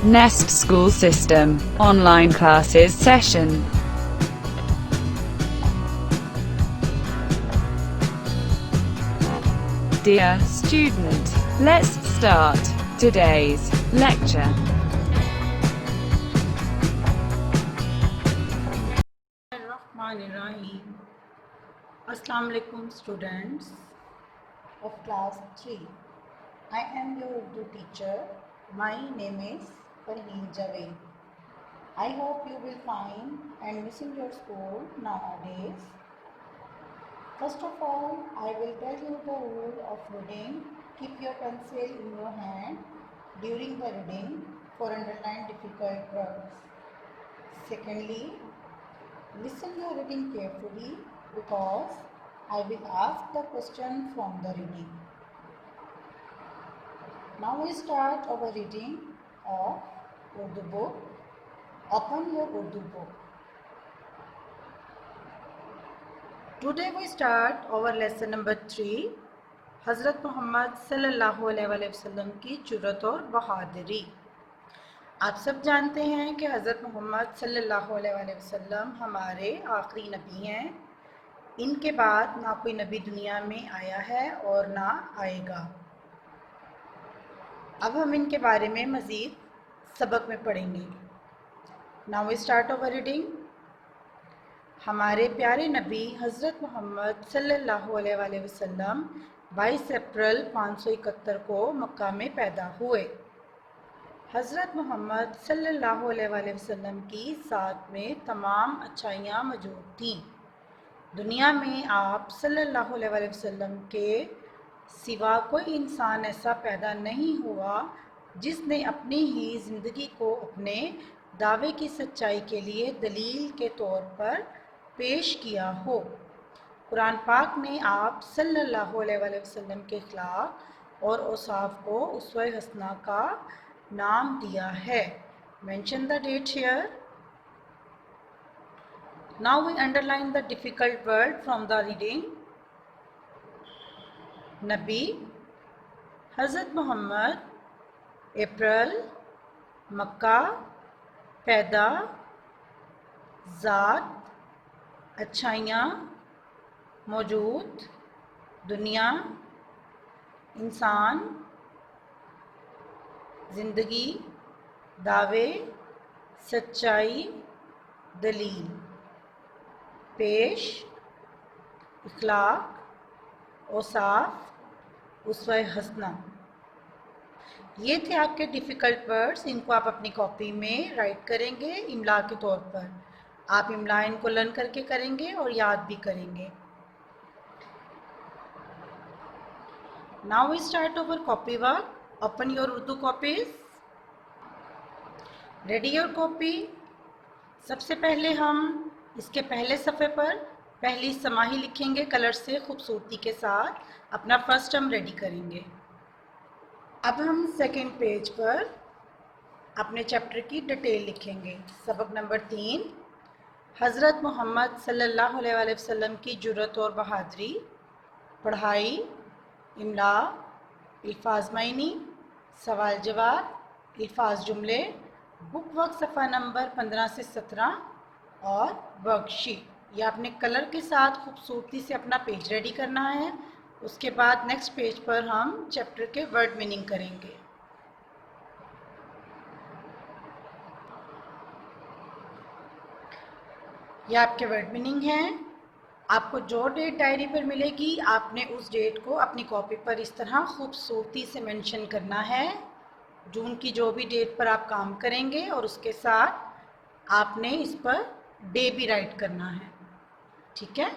Nest School System, online classes session. Dear student, let's start today's lecture. Bismillahirrahmanirrahim. Assalamu alaikum students of class 3. I am your Urdu teacher. My name is Farheen Javed. I hope you will find and missing your school nowadays. First of all, I will tell you the rule of reading. Keep your pencil in your hand during the reading for underline difficult words. Secondly, listen the reading carefully because I will ask the question from the reading. Now we start our reading of Urdu book. Open your Urdu book. Today we start our lesson number 3. حضرت محمد صلی اللہ علیہ وسلم کی جرأت اور بہادری. آپ سب جانتے ہیں کہ حضرت محمد صلی اللہ علیہ وسلم ہمارے آخری نبی ہیں. ان کے بعد نہ کوئی نبی دنیا میں آیا ہے اور نہ آئے گا. اب ہم ان کے بارے میں مزید سبق میں پڑھیں گے. Now we start our reading. ہمارے پیارے نبی حضرت محمد صلی اللہ علیہ وسلم 22 اپریل 571 کو مکہ میں پیدا ہوئے. حضرت محمد صلی اللہ علیہ وسلم کی ذات میں تمام اچھائیاں موجود تھیں. دنیا میں آپ صلی اللہ علیہ وسلم کے سوا کوئی انسان ایسا پیدا نہیں ہوا جس نے اپنی ہی زندگی کو اپنے دعوے کی سچائی کے لیے دلیل کے طور پر پیش کیا ہو. قرآن پاک نے آپ صلی اللہ علیہ وسلم کے اخلاق اور اوصاف کو اسوہ حسنہ کا نام دیا ہے. Mention the date here. Now we underline the difficult word from the reading. نبی, حضرت محمد, اپریل, مکہ, پیدا, ذات, اچھائیاں, موجود, دنیا, انسان, زندگی, دعوے, سچائی, دلیل, پیش, اخلاق, اوصاف, اسوہ حسنہ. یہ تھے آپ کے ڈیفیکلٹ ورڈز. ان کو آپ اپنی کاپی میں رائٹ کریں گے املا کے طور پر. آپ املا ان کو لرن کر کے کریں گے اور یاد بھی کریں گے. Now we start our copy work. Open your Urdu copies. Ready your copy. سب سے پہلے ہم اس کے پہلے صفحے پر پہلی سماہی لکھیں گے کلر سے خوبصورتی کے ساتھ. اپنا فرسٹ ٹرم ریڈی کریں گے. اب ہم سیکنڈ پیج پر اپنے چیپٹر کی ڈیٹیل لکھیں گے. سبق نمبر 3, حضرت محمد صلی اللہ علیہ وسلم کی جرأت اور بہادری. پڑھائی, املا, الفاظ معنی, سوال جواب, الفاظ جملے. بک ورک صفحہ نمبر 15 سے 17 اور ورک شیٹ. یہ آپ نے کلر کے ساتھ خوبصورتی سے اپنا پیج ریڈی کرنا ہے. اس کے بعد نیکسٹ پیج پر ہم چیپٹر کے ورڈ میننگ کریں گے. یہ آپ کے ورڈ میننگ ہیں. آپ کو جو ڈیٹ ڈائری پر ملے گی آپ نے اس ڈیٹ کو اپنی کاپی پر اس طرح خوبصورتی سے مینشن کرنا ہے. جون کی جو بھی ڈیٹ پر آپ کام کریں گے اور اس کے ساتھ آپ نے اس پر ڈے بھی رائٹ کرنا ہے. ٹھیک ہے.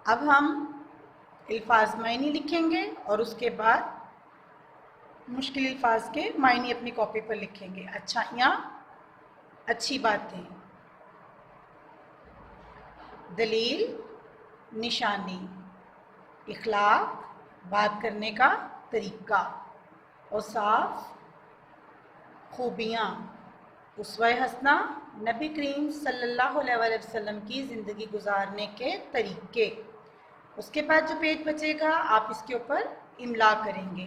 اب ہم الفاظ معنی لکھیں گے اور اس کے بعد مشکل الفاظ کے معنی اپنی کاپی پر لکھیں گے. اچھائیاں, اچھی باتیں. دلیل, نشانی. اخلاق, بات کرنے کا طریقہ. اوصاف, خوبیاں. اسوہ حسنہ, نبی کریم صلی اللہ علیہ وسلم کی زندگی گزارنے کے طریقے. اس کے بعد جو پیج بچے گا آپ اس کے اوپر املا کریں گے.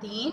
3,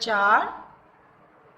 4,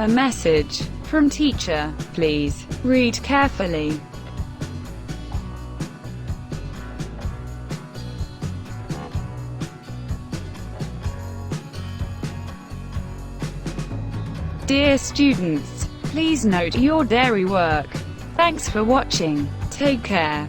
A message from teacher. Please read carefully. Dear students, please note your dairy work. Thanks for watching. Take care.